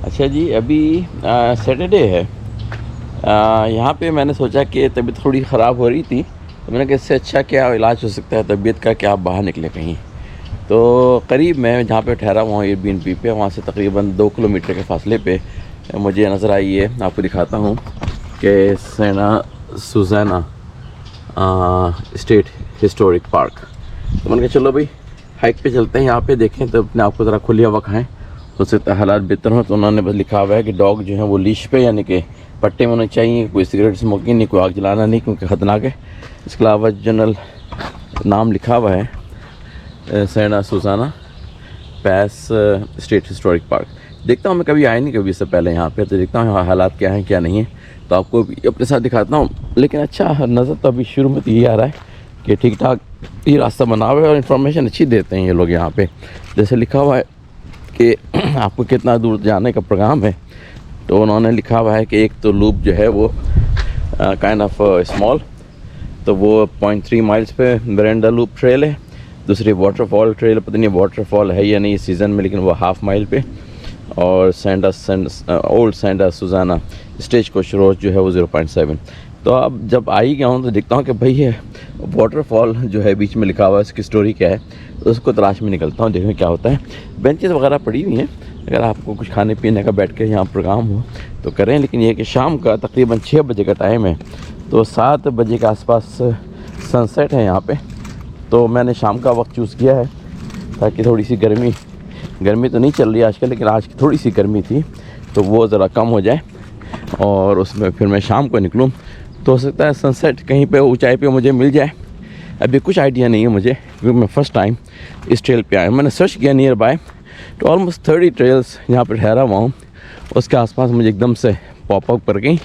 अच्छा जी, अभी सैटरडे है। यहाँ पे मैंने सोचा कि तबीयत थोड़ी ख़राब हो रही थी, तो मैंने कहा इससे अच्छा क्या इलाज हो सकता है तबीयत का, क्या आप बाहर निकले कहीं। तो करीब मैं जहाँ पे ठहरा हुआ हूँ एयरबीएनबी पे, वहाँ से तकरीबन 2 किलोमीटर के फासले पे मुझे नज़र आई है, आपको दिखाता हूँ कि सेना सुजाना स्टेट हिस्टोरिक पार्क। तो मैंने कहा चलो भाई हाइक पे चलते हैं, यहाँ पे देखें तो अपने आप को ज़रा खुली हवा खाएँ, हो सकता है हालात बेहतर हो। तो उन्होंने बस लिखा हुआ है कि डॉग जो है वो लीश पे यानी कि पट्टे में होने चाहिए, कोई सिगरेट स्मोकिंग नहीं, कोई आग जलाना नहीं क्योंकि ख़तरनाक है। इसके अलावा जनरल नाम लिखा हुआ है सेना सुजाना पैस स्टेट हिस्टोरिक पार्क। देखता हूँ, मैं कभी आया नहीं कभी इससे पहले यहाँ पे, तो देखता हूँ हालात क्या हैं क्या नहीं है, तो आपको अपने साथ दिखाता हूँ। लेकिन अच्छा नज़र तो अभी शुरू में तो यही आ रहा है कि ठीक ठाक ये रास्ता बना हुआ है और इन्फॉर्मेशन अच्छी देते हैं ये लोग यहाँ पे। जैसे लिखा हुआ है कि आपको कितना दूर जाने का प्रोग्राम है, तो उन्होंने लिखा हुआ है कि एक तो लूप जो है वो काइंड ऑफ स्मॉल, तो वो 0.3 माइल्स पे बरेंडा लूप ट्रेल है। दूसरी वाटरफॉल ट्रेल, पता नहीं वाटरफॉल है या नहीं इस सीज़न में, लेकिन वो 1/2 माइल पे। और ओल्ड सेंडा सुजाना स्टेज कोच रोड जो है वो 0.7। तो अब जब आ ही गया हूँ तो देखता हूँ कि भाई ये वाटरफॉल जो है बीच में लिखा हुआ है, इसकी स्टोरी क्या है, तो उसको तलाश में निकलता हूँ, देखने क्या होता है। बेंचेस वगैरह पड़ी हुई हैं, अगर आपको कुछ खाने पीने का बैठ के यहाँ प्रोग्राम हो तो करें। लेकिन ये कि शाम का तकरीबन 6 बजे का टाइम है, तो 7 बजे के आसपास सनसेट है यहाँ पे। तो मैंने शाम का वक्त चूज़ किया है ताकि थोड़ी सी गर्मी तो नहीं चल रही आजकल, लेकिन आज की थोड़ी सी गर्मी थी तो वो ज़रा कम हो जाए और उसमें फिर मैं शाम को निकलूँ, तो हो सकता है सनसेट कहीं पे ऊंचाई पे मुझे मिल जाए। अभी कुछ आइडिया नहीं है मुझे क्योंकि मैं फ़र्स्ट टाइम इस ट्रेल पे आया। मैंने सर्च किया नियर बाय, तो ऑलमोस्ट 30 ट्रेल्स यहाँ पर ठहरा हुआ हूँ, उसके आसपास मुझे एकदम से पॉपअप कर गई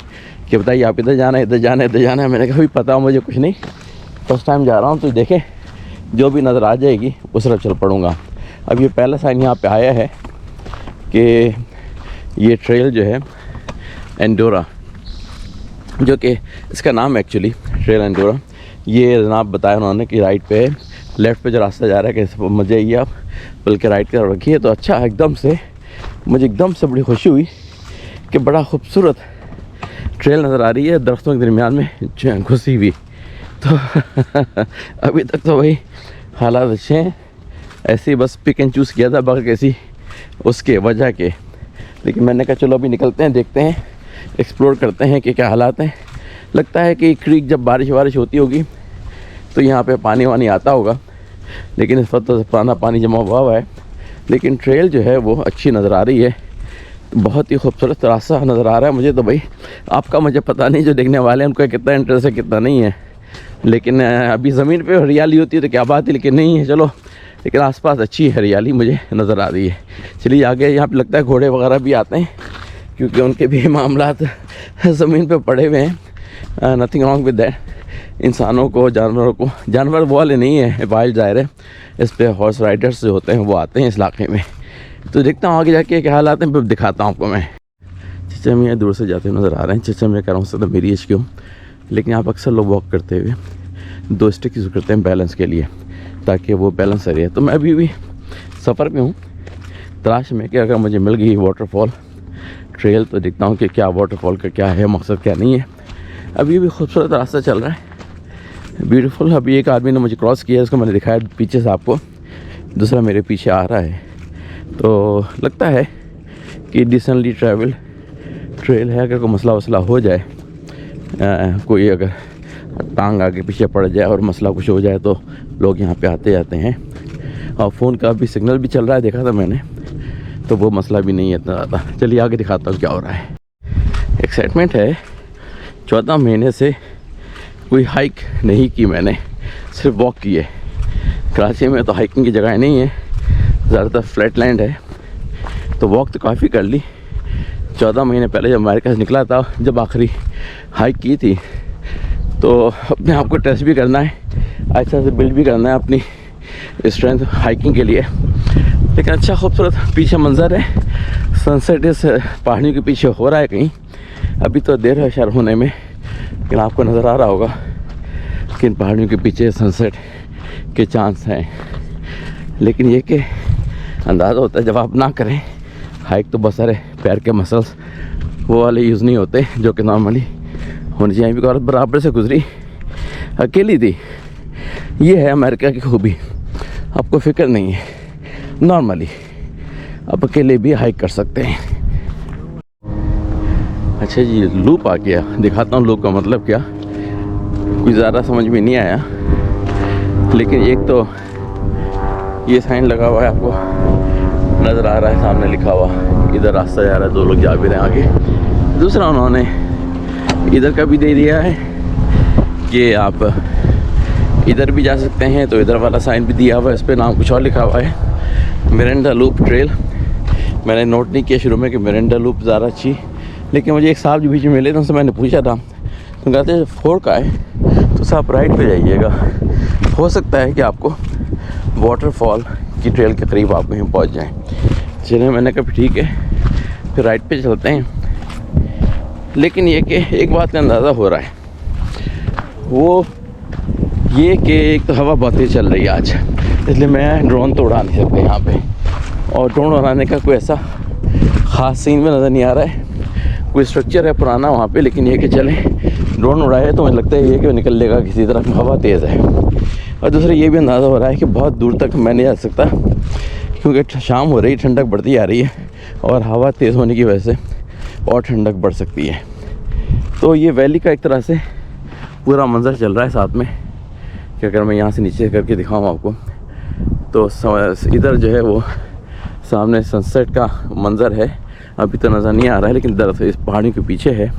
कि बताइए आप इधर जाना है इधर जाना है इधर जाना है। मैंने कहा भी पता मुझे कुछ नहीं, फर्स्ट टाइम जा रहा हूँ, तो देखें जो भी नज़र आ जाएगी उस तरफ चल पड़ूँगा। अब ये पहला साइन यहाँ पे आया है कि ये ट्रेल जो है एंडोरा, जो कि इसका नाम एक्चुअली ट्रेल एंडोरा, ये जनाब बताया उन्होंने कि राइट पे है, लेफ़्ट पे जो रास्ता जा रहा है कि मज़े आइए आप बल्कि राइट की तरफ रखिए। तो अच्छा मुझे एकदम से बड़ी खुशी हुई कि बड़ा खूबसूरत ट्रेल नज़र आ रही है दरख्तों के दरमियान में घुसी हुई। तो अभी तक तो भाई हालात अच्छे हैं, ऐसे ही बस पिक एंड चूज़ किया था बगैर किसी उसके वजह के। लेकिन मैंने कहा चलो अभी निकलते हैं, देखते हैं, एक्सप्लोर करते हैं कि क्या हालात हैं। लगता है कि क्रीक जब बारिश होती होगी तो यहाँ पे पानी वानी आता होगा, लेकिन इस वक्त तो पुराना पानी जमा हुआ है। लेकिन ट्रेल जो है वो अच्छी नज़र आ रही है, बहुत ही खूबसूरत रास्ता नज़र आ रहा है मुझे। तो भाई आपका मुझे पता नहीं, जो देखने वाले हैं उनको कितना इंटरेस्ट है कितना नहीं है, लेकिन अभी ज़मीन पे हरियाली होती है तो क्या बात है, लेकिन नहीं है। चलो, लेकिन आसपास अच्छी हरियाली मुझे नज़र आ रही है। चलिए आगे, यहाँ पे लगता है घोड़े वगैरह भी आते हैं क्योंकि उनके भी मामलात ज़मीन पे पड़े हुए हैं। Nothing wrong with that. इंसानों को, जानवरों को, जानवर वो वाले नहीं है वाइल्ड, ज़ाहिर है इस पर हॉर्स राइडर्स जो होते हैं वो आते हैं इस इलाके में। तो देखता हूँ आगे जाके क्या हालात हैं, फिर दिखाता हूँ आपको मैं। चचा मियाँ दूर से जाते हुए नज़र आ रहे हैं। चचा मियाँ कह रहा हूँ तो मेरी एज क्यों, लेकिन यहाँ पर अक्सर लोग वॉक करते हुए 2 स्टिक यूज़ करते हैं बैलेंस के लिए, ताकि वो बैलेंस रहे। तो मैं अभी भी सफ़र में हूँ, तलाश में कि अगर मुझे मिल गई वाटरफॉल ट्रेल तो देखता हूँ कि क्या वाटरफॉल का क्या है मकसद, क्या नहीं है। अभी भी खूबसूरत रास्ता चल रहा है, ब्यूटीफुल। अभी एक आदमी ने मुझे क्रॉस किया, उसको मैंने दिखाया पीछे से आपको, दूसरा मेरे पीछे आ रहा है। तो लगता है कि डिसेंटली ट्रैवल ट्रेल है। अगर कोई मसला वसला हो जाए, कोई अगर टांग आगे पीछे पड़ जाए और मसला कुछ हो जाए तो लोग यहाँ पे आते जाते हैं। और फ़ोन का भी सिग्नल भी चल रहा है, देखा था मैंने, तो वो मसला भी नहीं है इतना ज़्यादा। चलिए आगे दिखाता हूँ क्या हो रहा है। एक्साइटमेंट है, 14 महीने से कोई हाइक नहीं की मैंने, सिर्फ वॉक की है। कराची में तो हाइकिंग की जगह नहीं है, ज़्यादातर फ्लैट लैंड है, तो वॉक तो काफ़ी कर ली। 14 महीने पहले जब अमेरिका से निकला था, जब आखिरी हाइक की थी, तो अपने आप को टेस्ट भी करना है, अच्छा से बिल्ड भी करना है अपनी स्ट्रेंथ हाइकिंग के लिए। लेकिन अच्छा खूबसूरत पीछे मंज़र है, सनसेट इस पहाड़ियों के पीछे हो रहा है कहीं, अभी तो देर है शहर होने में, लेकिन आपको नज़र आ रहा होगा कि इन पहाड़ियों के पीछे सनसेट के चांस हैं। लेकिन ये कि अंदाज़ा होता है जब आप ना करें हाइक तो बहुत सारे पैर के मसल्स वो वाले यूज़ नहीं होते जो कि नॉर्मली होनी चाहिए। भी औरत बराबर से गुजरी, अकेली थी। ये है अमेरिका की खूबी, आपको फिक्र नहीं है, नॉर्मली आप अकेले भी हाइक कर सकते हैं। अच्छा जी, लूप आ गया, दिखाता हूँ लूप का मतलब क्या। कुछ ज़्यादा समझ में नहीं आया, लेकिन एक तो ये साइन लगा हुआ है, आपको नज़र आ रहा है सामने लिखा हुआ, इधर रास्ता जा रहा है, 2 लोग जा भी रहे हैं आगे। दूसरा उन्होंने इधर का भी दे दिया है कि आप इधर भी जा सकते हैं, तो इधर वाला साइन भी दिया हुआ है, इस पर नाम कुछ और लिखा हुआ है, मिरेंडा लूप ट्रेल। मैंने नोट नहीं किया शुरू में कि मिरेंडा लूप ज़्यादा अच्छी, लेकिन मुझे एक साहब जो बीच में मिले थे उनसे मैंने पूछा था, तो कहते हैं 4 का है तो साहब राइट पे जाइएगा, हो सकता है कि आपको वाटरफॉल की ट्रेल के करीब आप कहीं पहुंच जाएं। चलिए, मैंने कहा ठीक है, फिर राइट पे चलते हैं। लेकिन ये कि एक बात का अंदाज़ा हो रहा है, वो ये कि एक तो हवा बहुत तेज़ चल रही है आज, इसलिए मैं ड्रोन तो उड़ा नहीं सकता यहाँ पे, और ड्रोन उड़ाने का कोई ऐसा ख़ास सीन में नज़र नहीं आ रहा है। कोई स्ट्रक्चर है पुराना वहाँ पे, लेकिन ये कि चलें ड्रोन उड़ाए तो मुझे लगता है ये कि वो निकल लेगा किसी तरफ, हवा तेज़ है। और दूसरा ये भी अंदाज़ा हो रहा है कि बहुत दूर तक मैं नहीं जा सकता, क्योंकि शाम हो रही, ठंडक बढ़ती आ रही है, और हवा तेज़ होने की वजह से और ठंडक बढ़ सकती है। तो ये वैली का एक तरह से पूरा मंज़र चल रहा है साथ में, कि अगर मैं यहाँ से नीचे करके दिखाऊँ आपको, तो इधर जो है वो सामने सनसेट का मंज़र है, अभी तो नज़र नहीं आ रहा है, लेकिन दरअसल इस पहाड़ियों के पीछे है,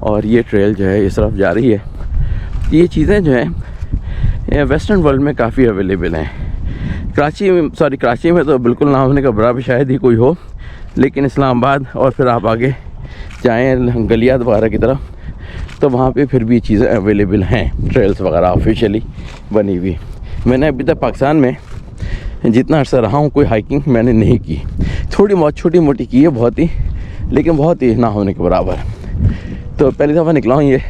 और ये ट्रेल जो है इस तरफ जा रही है। ये चीज़ें जो हैं वेस्टर्न वर्ल्ड में काफ़ी अवेलेबल हैं। कराची में तो बिल्कुल ना होने का बराबर शायद ही कोई हो, लेकिन इस्लामाबाद और फिर आप आगे जाएँ गलियात वगैरह की तरफ, तो वहाँ पे फिर भी चीज़ें अवेलेबल हैं, ट्रेल्स वगैरह ऑफिशियली बनी हुई। मैंने अभी तक पाकिस्तान में जितना अर्सा रहा हूँ कोई हाइकिंग मैंने नहीं की, थोड़ी बहुत छोटी मोटी की है, बहुत ही, लेकिन बहुत ही ना होने के बराबर। तो पहली दफ़ा निकला हूँ ये,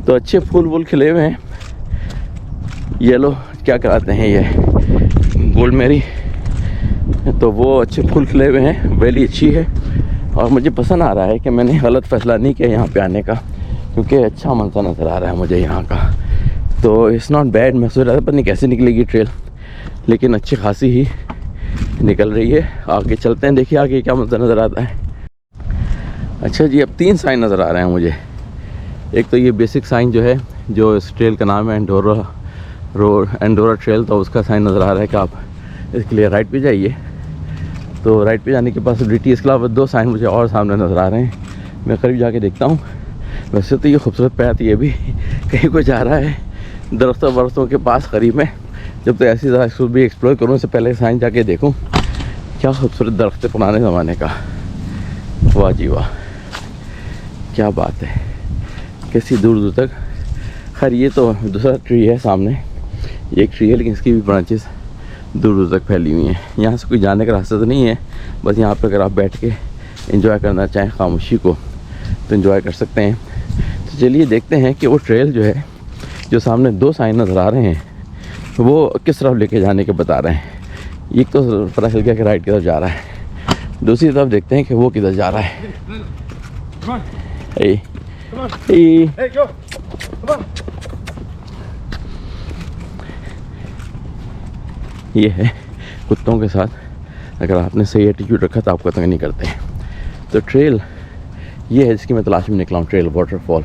तो अच्छे फूल वूल खिले हुए हैं, येलो क्या कराते हैं ये गोल्ड मेरी, तो वो अच्छे फूल खिले हुए हैं, वैली अच्छी है, और मुझे पसंद आ रहा है कि मैंने गलत फैसला नहीं किया यहाँ पे आने का, क्योंकि अच्छा मंजर नज़र आ रहा है मुझे यहाँ का। तो इट्स नॉट बैड। मैं सोच रहा था पता नहीं कैसे निकलेगी ट्रेल, लेकिन अच्छी खासी ही निकल रही है। आगे चलते हैं, देखिए आगे क्या मंजर नज़र आता है। अच्छा जी, अब 3 साइन नज़र आ रहे हैं मुझे। एक तो ये बेसिक साइन जो है, जो इस ट्रेल का नाम है एंडोरा ट्रेल, तो उसका साइन नज़र आ रहा है कि आप इसके लिए राइट पे जाइए। तो राइट पे जाने के पास पॉसिबिलिटी, इसके अलावा 2 साइन मुझे और सामने नज़र आ रहे हैं, मैं करीब जाके देखता हूँ। वैसे तो ये खूबसूरत पैथ ये भी कहीं को जा रहा है, दरख्तों वरख्तों के पास करीब में। जब तो ऐसी जगह खुद भी एक्सप्लोर करूँ, इससे पहले साइन जाके देखूँ क्या खूबसूरत दरख्त है पुराने ज़माने का। वाह जी वाह, क्या बात है, कैसी दूर दूर तक। खैर ये तो दूसरा ट्री है सामने, ये एक ट्री है, लेकिन इसकी भी ब्रांचेस दूर दूर तक फैली हुई हैं। यहाँ से कोई जाने का रास्ता तो नहीं है, बस यहाँ पर अगर आप बैठ के एंजॉय करना चाहें खामोशी को, तो एंजॉय कर सकते हैं। तो चलिए देखते हैं कि वो ट्रेल जो है, जो सामने 2 साइन नज़र आ रहे हैं, वो किस तरफ लेके जाने के बता रहे हैं। एक तो पता चल गया कि राइट की तरफ जा रहा है, दूसरी तरफ देखते हैं कि वो किधर जा रहा है। ये है कुत्तों के साथ, अगर आपने सही एटीट्यूड रखा तो आपको तंग नहीं करते हैं। तो ट्रेल ये है जिसकी मैं तलाश में निकला हूँ, ट्रेल वाटरफॉल।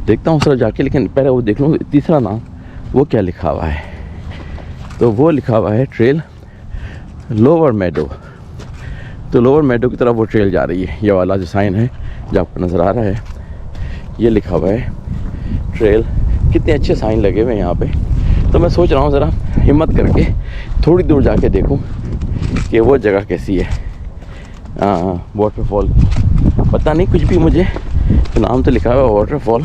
देखता हूँ उस तरफ जाके, लेकिन पहले वो देख लूँ तीसरा नाम वो क्या लिखा हुआ है। तो वो लिखा हुआ है ट्रेल लोअर मेडो। तो लोअर मेडो की तरफ वो ट्रेल जा रही है। ये वाला जो साइन है जो आपको नज़र आ रहा है, ये लिखा हुआ है ट्रेल। कितने अच्छे साइन लगे हुए हैं यहाँ पे। तो मैं सोच रहा हूँ ज़रा हिम्मत करके थोड़ी दूर जाके देखूँ कि वो जगह कैसी है। वाटरफॉल पता नहीं कुछ भी, मुझे तो नाम तो लिखा हुआ है वाटरफॉल,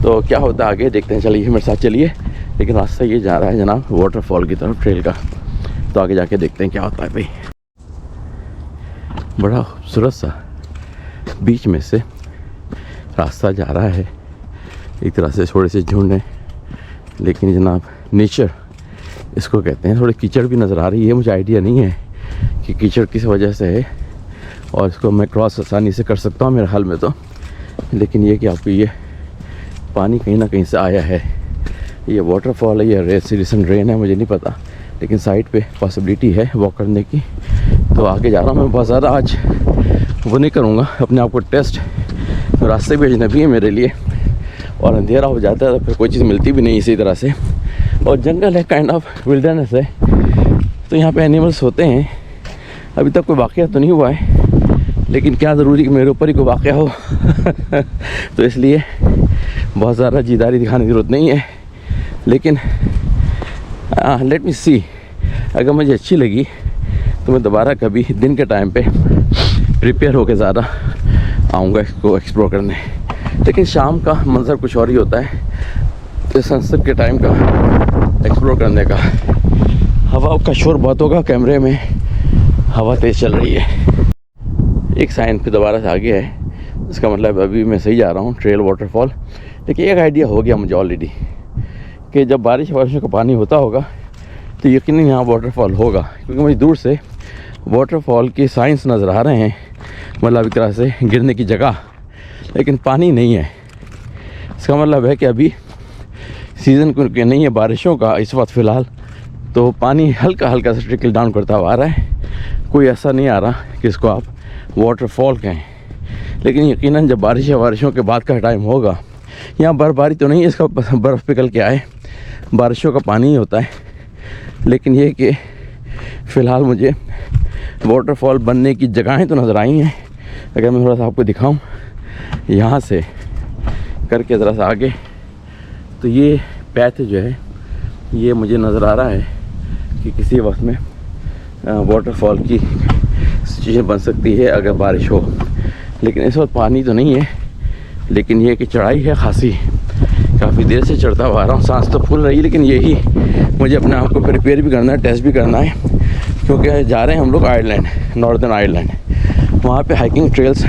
तो क्या होता है आगे देखते हैं। चलिए मेरे साथ चलिए, लेकिन रास्ता ये जा रहा है जनाब वाटरफॉल की तरफ ट्रेल का, तो आगे जाके देखते हैं क्या होता है भाई। बड़ा खूबसूरत सा बीच में से रास्ता जा रहा है, एक तरह से थोड़े से झुंड है, लेकिन जनाब नेचर इसको कहते हैं। थोड़ी कीचड़ भी नज़र आ रही है, मुझे आइडिया नहीं है कि कीचड़ किस वजह से है, और इसको मैं क्रॉस आसानी से कर सकता हूँ मेरे ख्याल में तो। लेकिन ये कि आपको ये पानी कहीं ना कहीं से आया है, ये वाटरफॉल है या रिसेंट रेन है मुझे नहीं पता, लेकिन साइड पे पॉसिबिलिटी है वॉक करने की। तो आगे जा रहा हूँ मैं, बहुत ज़्यादा आज वो नहीं करूँगा अपने आप को टेस्ट, रास्ते भी अजनबी है मेरे लिए और अंधेरा हो जाता है तो फिर कोई चीज़ मिलती भी नहीं इसी तरह से। और जंगल है, काइंड ऑफ विल्डरनेस है, तो यहाँ पे एनिमल्स होते हैं। अभी तक कोई वाक़या तो नहीं हुआ है, लेकिन क्या ज़रूरी कि मेरे ऊपर ही कोई वाक़या हो तो इसलिए बहुत ज़्यादा जीदारी दिखाने की ज़रूरत नहीं है। लेकिन लेट मी सी, अगर मुझे अच्छी लगी तो मैं दोबारा कभी दिन के टाइम पे प्रिपेयर होकर ज़्यादा आऊँगा इसको एक्सप्लोर करने। लेकिन शाम का मंजर कुछ और ही होता है, तो सनसेट के टाइम का एक्सप्लोर करने का। हवा का शोर बहुत होगा, कैमरे में हवा तेज़ चल रही है। एक साइन पे दोबारा से आगे है, इसका मतलब अभी मैं सही जा रहा हूँ, ट्रेल वाटरफॉल। लेकिन एक आइडिया हो गया मुझे ऑलरेडी कि जब बारिश का पानी होता होगा तो यकीनन यहाँ वाटरफॉल होगा, क्योंकि मुझे दूर से वाटरफॉल के साइंस नज़र आ रहे हैं, मतलब एक तरह से गिरने की जगह, लेकिन पानी नहीं है। इसका मतलब है कि अभी सीज़न क्योंकि नहीं है बारिशों का इस वक्त फ़िलहाल, तो पानी हल्का हल्का सा ट्रिकल डाउन करता हुआ आ रहा है। कोई ऐसा नहीं आ रहा कि इसको आप वाटरफॉल कहें। लेकिन यकीनन जब बारिशों के बाद का टाइम होगा, यहाँ बर्फ़बारी तो नहीं है, इसका बर्फ़ पिघल के आए, बारिशों का पानी ही होता है। लेकिन ये कि फ़िलहाल मुझे वाटरफॉल बनने की जगहें तो नज़र आई हैं। अगर मैं थोड़ा सा आपको दिखाऊं यहाँ से करके ज़रा सा आगे, तो ये पैथ जो है ये मुझे नज़र आ रहा है कि किसी वक्त में वाटरफॉल की सिचुएशन बन सकती है अगर बारिश हो। लेकिन इस वक्त पानी तो नहीं है, लेकिन ये कि चढ़ाई है खासी, काफ़ी देर से चढ़ता हुआ आ रहा हूँ, सांस तो फूल रही है। लेकिन यही मुझे अपने आप को प्रिपेयर भी करना है, टेस्ट भी करना है, क्योंकि जा रहे हैं हम लोग आयरलैंड, नॉर्दर्न आयरलैंड। वहाँ पे हाइकिंग ट्रेल्स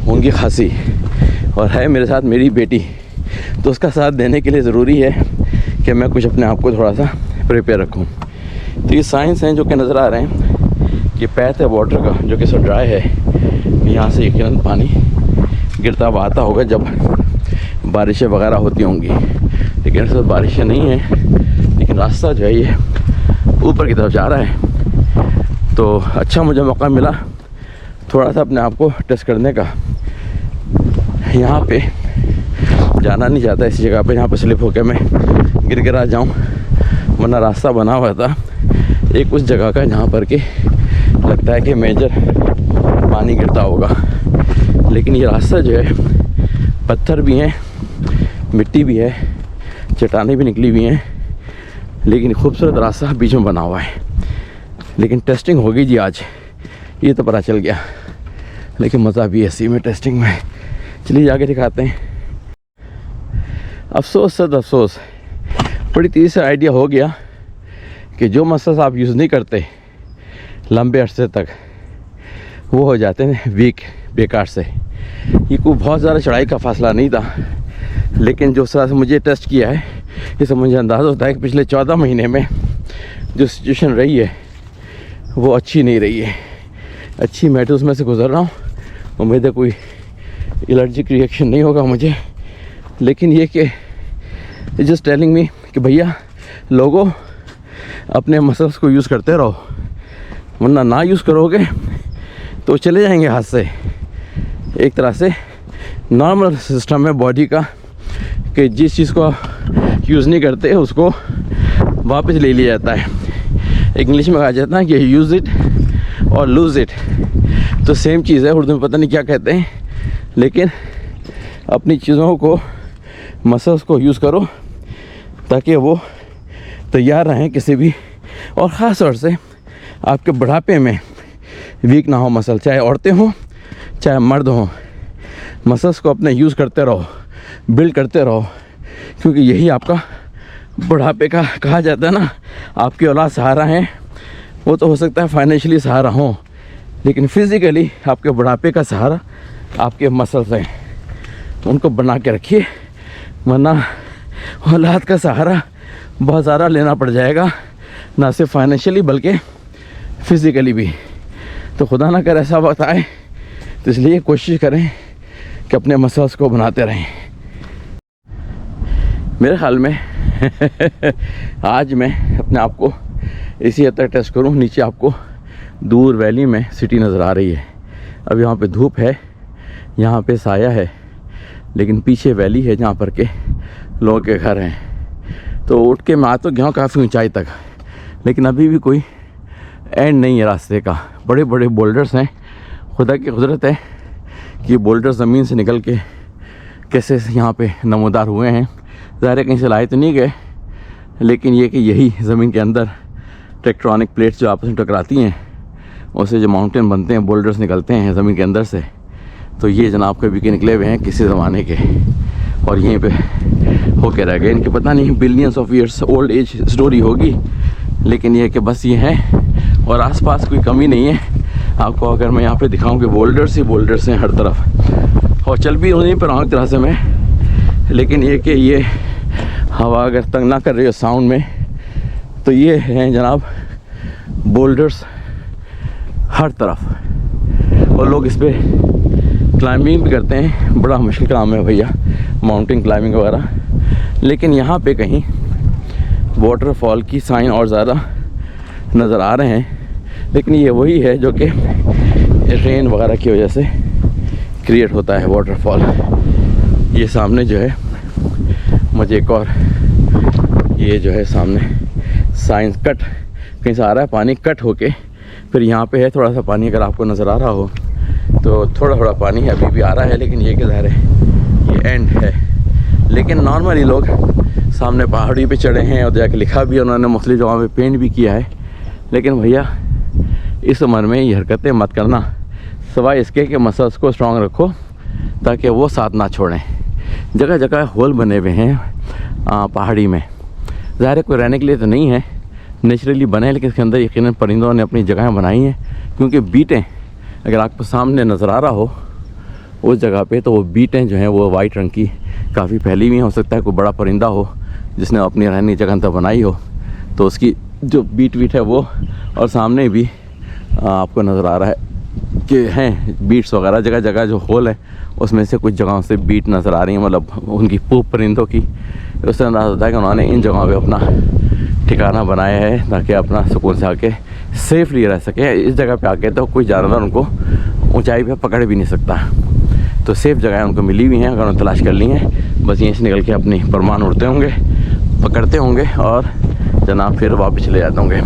होंगी खासी, और है मेरे साथ मेरी बेटी, तो उसका साथ देने के लिए ज़रूरी है कि मैं कुछ अपने आप को थोड़ा सा प्रिपेयर रखूँ। तो ये साइंस हैं जो कि नज़र आ रहे हैं कि पैथ है वाटर का जो कि सो ड्राई है, यहाँ से यकीनन पानी गिरता हुआ आता होगा जब बारिशें वगैरह होती होंगी। लेकिन इस वक्त बारिशें नहीं हैं, लेकिन रास्ता जो है ये ऊपर की तरफ जा रहा है। तो अच्छा मुझे मौका मिला थोड़ा सा अपने आप को टेस्ट करने का। यहाँ पे जाना नहीं चाहता इस जगह पे, यहाँ पे स्लिप होकर मैं गिर आ जाऊँ, वरना रास्ता बना हुआ था एक उस जगह का जहाँ पर कि लगता है कि मेजर पानी गिरता होगा। लेकिन ये रास्ता जो है पत्थर भी हैं, मिट्टी भी है, चट्टानें भी निकली हुई हैं, लेकिन खूबसूरत रास्ता बीच में बना हुआ है। लेकिन टेस्टिंग होगी जी आज, ये तो पता चल गया। लेकिन मज़ा भी है इसी में, टेस्टिंग में। चलिए आगे दिखाते हैं। अफसोस सद अफसोस, बड़ी तेज़ी से आइडिया हो गया कि जो मसल्स आप यूज़ नहीं करते लंबे अरसे तक, वो हो जाते हैं वीक बेकार से। ये कोई बहुत ज़्यादा चढ़ाई का फासला नहीं था, लेकिन जो तरह से मुझे टेस्ट किया है इससे मुझे अंदाज़ा होता है कि पिछले 14 महीने में जो सिचुएशन रही है वो अच्छी नहीं रही है। अच्छी मैं तो उसमें से गुजर रहा हूँ, उम्मीद है कोई एलर्जिक रिएक्शन नहीं होगा मुझे। लेकिन ये कि जस्ट टेलिंग मी कि भैया लोगों अपने मसल्स को यूज़ करते रहो, वरना ना यूज़ करोगे तो चले जाएंगे हाथ से। एक तरह से नॉर्मल सिस्टम है बॉडी का कि जिस चीज़ को यूज़ नहीं करते उसको वापस ले लिया जाता है। इंग्लिश में कहा जाता है कि यूज़ इट और लूज़ इट, तो सेम चीज़ है। उर्दू में पता नहीं क्या कहते हैं, लेकिन अपनी चीज़ों को, मसल्स को यूज़ करो ताकि वो तैयार रहें किसी भी, और ख़ास तौर से आपके बुढ़ापे में वीक ना हो मसल, चाहे औरतें हों चाहे मर्द हों। मसल्स को अपने यूज़ करते रहो, बिल्ड करते रहो, क्योंकि यही आपका बुढ़ापे का कहा जाता है ना, आपकी औलाद सहारा है। वो तो हो सकता है फाइनेंशियली सहारा हो, लेकिन फिज़िकली आपके बुढ़ापे का सहारा आपके मसल्स हैं। उनको बना के रखिए, वरना औलाद का सहारा बहुत ज़्यादा लेना पड़ जाएगा, ना सिर्फ फाइनेंशियली बल्कि फ़िज़िकली भी। तो खुदा ना करे ऐसा वक्त आए, तो इसलिए कोशिश करें कि अपने मसल्स को बनाते रहें। मेरे ख्याल में आज मैं अपने आप को इसी हद तक टेस्ट करूं। नीचे आपको दूर वैली में सिटी नज़र आ रही है। अब यहाँ पे धूप है, यहाँ पे साया है, लेकिन पीछे वैली है जहाँ पर के लोगों के घर हैं। तो उठ के मैं आ तो गया हूँ काफ़ी ऊंचाई तक, लेकिन अभी भी कोई एंड नहीं है रास्ते का। बड़े बड़े बोल्डर्स हैं। खुदा की कुदरत है कि ये बोल्डर ज़मीन से निकल के कैसे यहाँ पे नमोदार हुए हैं। ज़ाहिर है कहीं से लाए तो नहीं गए, लेकिन ये कि यही ज़मीन के अंदर टेक्ट्रॉनिक प्लेट्स जो आपस में टकराती हैं, उससे जो माउंटेन बनते हैं, बोल्डर्स निकलते हैं ज़मीन के अंदर से। तो ये जनाब कभी के निकले हुए हैं किसी ज़माने के, और यहीं पे होके रह गए। इनके पता नहीं billions of years old age story होगी, लेकिन ये कि बस ये है और आसपास कोई कमी नहीं है। आपको अगर मैं यहाँ पे दिखाऊं कि बोल्डर्स ही बोल्डर्स हैं हर तरफ, और चल भी उन्हीं पर एक तरह से मैं, लेकिन ये कि ये हवा अगर तंग ना कर रही हो साउंड में, तो ये हैं जनाब बोल्डर्स हर तरफ। और लोग इस पर क्लाइंबिंग भी करते हैं। बड़ा मुश्किल काम है भैया माउंटेन क्लाइंबिंग वगैरह, लेकिन यहाँ पे कहीं वाटरफॉल की साइन और ज़्यादा नज़र आ रहे हैं। लेकिन ये वही है जो कि रेन वगैरह की वजह से क्रिएट होता है वाटरफॉल। ये सामने जो है मुझे एक और ये जो है सामने साइंस कट कहीं से आ रहा है, पानी कट होके फिर यहाँ पे है थोड़ा सा पानी। अगर आपको नज़र आ रहा हो तो थोड़ा थोड़ा पानी अभी भी आ रहा है, लेकिन ये कि ज़ाहिर है ये एंड है। लेकिन नॉर्मली लोग सामने पहाड़ी पे चढ़े हैं और जाके लिखा भी है उन्होंने, मुख्तलिफ जगहों पे पेंट भी किया है। लेकिन भैया इस उम्र में ये हरकतें मत करना, सिवाय इसके कि मसल्स को स्ट्रॉन्ग रखो ताकि वो साथ ना छोड़ें। जगह जगह होल बने हुए हैं पहाड़ी में। ज़ाहिर है कोई रहने के लिए तो नहीं है, नेचुरली बने हैं, लेकिन इसके अंदर यकीनन परिंदों ने अपनी जगह बनाई हैं। क्योंकि बीटें अगर आपको सामने नज़र आ रहा हो उस जगह पे, तो वो बीटें जो हैं वो वाइट रंग की काफ़ी फैली हुई हैं। हो सकता है कोई बड़ा परिंदा हो जिसने अपनी रहने की जगह तक बनाई हो, तो उसकी जो बीट है वो। और सामने भी आपको नज़र आ रहा है कि हैं बीट्स वगैरह, जगह जगह जो होल है उसमें से कुछ जगहों से बीट नज़र आ रही हैं, मतलब उनकी पूप परिंदों की। उससे अंदाज़ होता है कि उन्होंने इन जगहों पे अपना ठिकाना बनाया है ताकि अपना सुकून से आके सेफली रह सके। इस जगह पे आके तो कोई जानवर उनको ऊंचाई पे पकड़ भी नहीं सकता, तो सेफ़ जगह उनको मिली हुई हैं। अगर उन्होंने तलाश कर ली हैं, बस यहीं से निकल के अपनी परमान उड़ते होंगे, पकड़ते होंगे और जनाब फिर वापस चले जाते होंगे।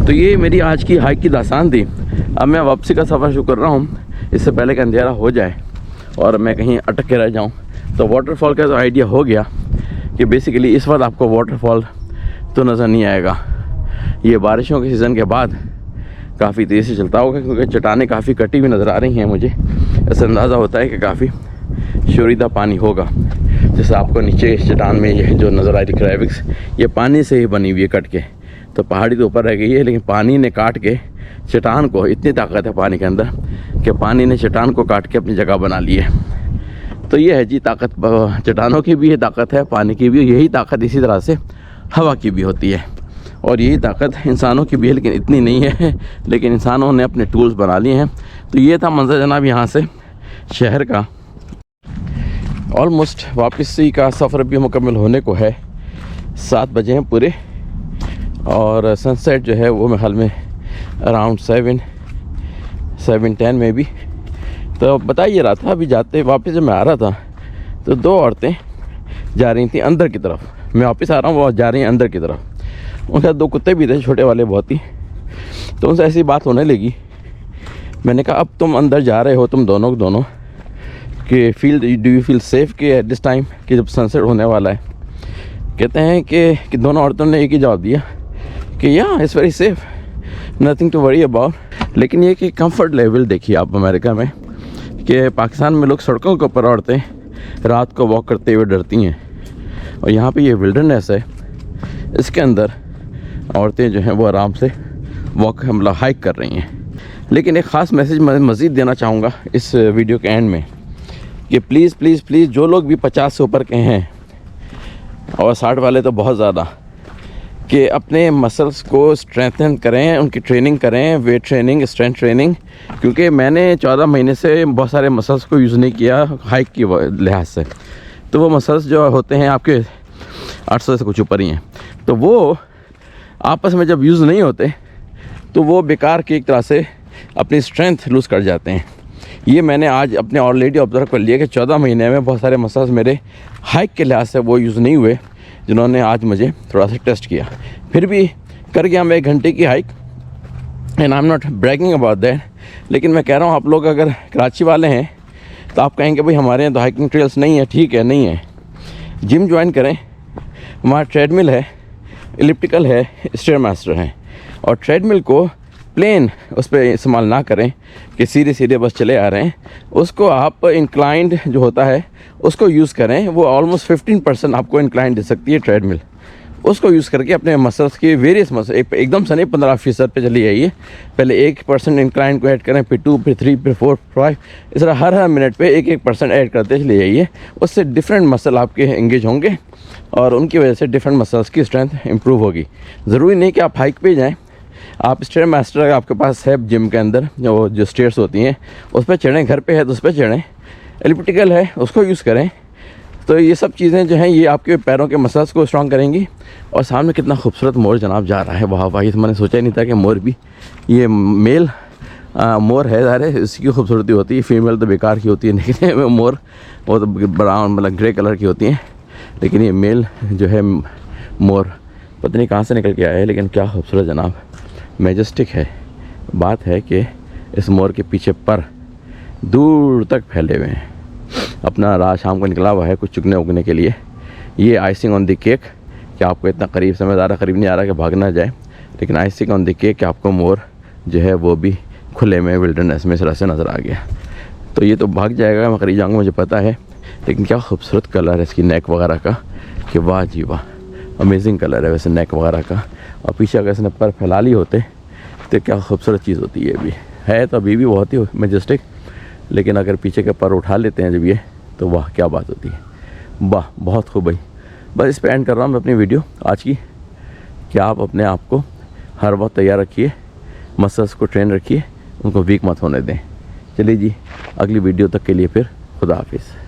तो ये मेरी आज की हाइक की दास्तान थी। अब मैं वापसी का सफ़र शुरू कर रहा हूँ, इससे पहले कि अंधेरा हो जाए और मैं कहीं अटक के रह जाऊँ। तो वाटरफॉल का तो आइडिया हो गया कि बेसिकली इस वक्त आपको वाटरफॉल तो नज़र नहीं आएगा। ये बारिशों के सीज़न के बाद काफ़ी तेज़ी से चलता होगा, क्योंकि चट्टानें काफ़ी कटी हुई नज़र आ रही हैं मुझे। ऐसा अंदाज़ा होता है कि काफ़ी शोरीदा पानी होगा। जैसे आपको नीचे चट्टान में ये जो नज़र आ रही क्रेविक्स, ये पानी से ही बनी हुई है कट के। तो पहाड़ी तो ऊपर रह गई है, लेकिन पानी ने काट के चट्टान को, इतनी ताकत है पानी के अंदर कि पानी ने चट्टान को काट के अपनी जगह बना ली है। तो ये है जी ताकत, चट्टानों की भी ये ताकत है, पानी की भी। यही ताकत इसी तरह से हवा की भी होती है, और यही ताकत इंसानों की भी है, लेकिन इतनी नहीं है। लेकिन इंसानों ने अपने टूल्स बना लिए हैं। तो ये था मंजर जनाब यहाँ से शहर का। ऑलमोस्ट वापसी का सफ़र भी मुकम्मल होने को है, 7 बजे हैं पूरे, और सनसेट जो है वो मेरे ख्याल में अराउंड 7-10 में भी। तो बता ये रहा था अभी जाते वापस जब मैं आ रहा था तो 2 औरतें जा रही थी अंदर की तरफ। मैं वापस आ रहा हूँ, वो जा रही हैं अंदर की तरफ। उनके साथ 2 कुत्ते भी थे, छोटे वाले बहुत ही। तो उनसे ऐसी बात होने लगी। मैंने कहा अब तुम अंदर जा रहे हो, तुम दोनों कि डू यू फील सेफ़ कि एट दिस टाइम, कि जब सनसेट होने वाला है। कहते हैं कि दोनों औरतों ने एक ही जवाब दिया कि yeah it's very safe, nothing to worry about. लेकिन ये कि कंफर्ट लेवल देखिए आप अमेरिका में, कि पाकिस्तान में लोग सड़कों के ऊपर औरतें रात को वॉक करते हुए डरती हैं, और यहाँ पे ये विल्डरनेस है, इसके अंदर औरतें जो हैं वो आराम से वॉक मतलब हाइक कर रही हैं। लेकिन एक ख़ास मैसेज मैं मज़ीद देना चाहूँगा इस वीडियो के एंड में, कि प्लीज़ प्लीज़ प्लीज़ जो लोग भी 50 से ऊपर के हैं, और 60 वाले तो बहुत ज़्यादा, कि अपने मसल्स को स्ट्रेंथन करें, उनकी ट्रेनिंग करें, वेट ट्रेनिंग, स्ट्रेंथ ट्रेनिंग। क्योंकि मैंने 14 महीने से बहुत सारे मसल्स को यूज़ नहीं किया हाइक की लिहाज से, तो वो मसल्स जो होते हैं आपके 800 से कुछ ऊपर ही हैं, तो वो आपस में जब यूज़ नहीं होते तो वो बेकार की एक तरह से अपनी स्ट्रेंथ लूज़ कर जाते हैं। ये मैंने आज अपने ऑलरेडी ऑब्जर्व कर लिया कि 14 महीने में बहुत सारे मसल्स मेरे हाइक के लिहाज से वो यूज़ नहीं हुए, जिन्होंने आज मुझे थोड़ा सा टेस्ट किया। फिर भी कर गया मैं 1 घंटे की hike, and I am not bragging about that. लेकिन मैं कह रहा हूँ आप लोग अगर कराची वाले हैं तो आप कहेंगे भाई हमारे यहाँ तो हाइकिंग ट्रेल्स नहीं है। ठीक है, नहीं है, जिम ज्वाइन करें, हमारा ट्रेडमिल है, एलिप्टिकल है, स्टेयरमास्टर है। और ट्रेडमिल को प्लेन उस पर इस्तेमाल ना करें कि सीधे सीधे बस चले आ रहे हैं, उसको आप इंक्लाइंड जो होता है उसको यूज़ करें। वो ऑलमोस्ट 15% आपको इंक्लाइंड दे सकती है ट्रेडमिल। उसको यूज़ करके अपने मसल्स की वेरियस मसल एकदम से नहीं 15% पे चली जाइए। पहले 1% इंक्लाइंड को ऐड करें, फिर 2, फिर 3, फिर 4, 5, इस तरह हर मिनट पे 1% ऐड करते चले जाइए। उससे डिफरेंट मसल आपके एंगेज होंगे और उनकी वजह से डिफरेंट मसल्स की स्ट्रेंथ इंप्रूव होगी। ज़रूरी नहीं कि आप हाइक पे जाएँ, आप स्टेयरमास्टर अगर आपके पास है जिम के अंदर, जो स्टेयर्स होती हैं उस पर चढ़ें, घर पे है तो उस पर चढ़ें, एलिप्टिकल है उसको यूज़ करें। तो ये सब चीज़ें जो हैं ये आपके पैरों के मसल्स को स्ट्रॉन्ग करेंगी। और सामने कितना खूबसूरत मोर जनाब जा रहा है, वाह वाह, ये तो मैंने सोचा ही नहीं था कि मोर भी, ये मेल मोर है, ज़ाहिर इसकी खूबसूरती होती है, फीमेल तो बेकार की होती है, लेकिन मोर वो तो ब्राउन मतलब ग्रे कलर की होती हैं, लेकिन ये मेल जो है मोर पता नहीं कहाँ से निकल के आया है, लेकिन क्या खूबसूरत जनाब, मैजेस्टिक है। बात है कि इस मोर के पीछे पर दूर तक फैले हुए हैं, अपना रात शाम को निकला हुआ है कुछ चुगने उगने के लिए। ये आइसिंग ऑन द केक कि आपको इतना करीब से, मैं ज़्यादा करीब नहीं आ रहा कि भाग ना जाए, लेकिन आइसिंग ऑन द केक कि आपको मोर जो है वो भी खुले में विल्डरनेस में इस तरह से नज़र आ गया। तो ये तो भाग जाएगा, मैं करीब जाऊँगा मुझे पता है, लेकिन क्या खूबसूरत कलर है इसकी नेक वगैरह का, कि वाह जी वाह, अमेजिंग कलर है वैसे नेक वगैरह का। और पीछे अगर इसने पर फैला ली होते तो क्या खूबसूरत चीज़ होती है। अभी है तो अभी भी बहुत ही मैजेस्टिक, लेकिन अगर पीछे के पर उठा लेते हैं जब ये, तो वाह क्या बात होती है, वाह बहुत खूब भाई। बस इस पे एंड कर रहा हूँ मैं अपनी वीडियो आज की, कि आप अपने आप को हर वक्त तैयार रखिए, मसल्स को ट्रेन रखिए, उनको वीक मत होने दें। चलिए जी, अगली वीडियो तक के लिए फिर खुदा हाफिज़।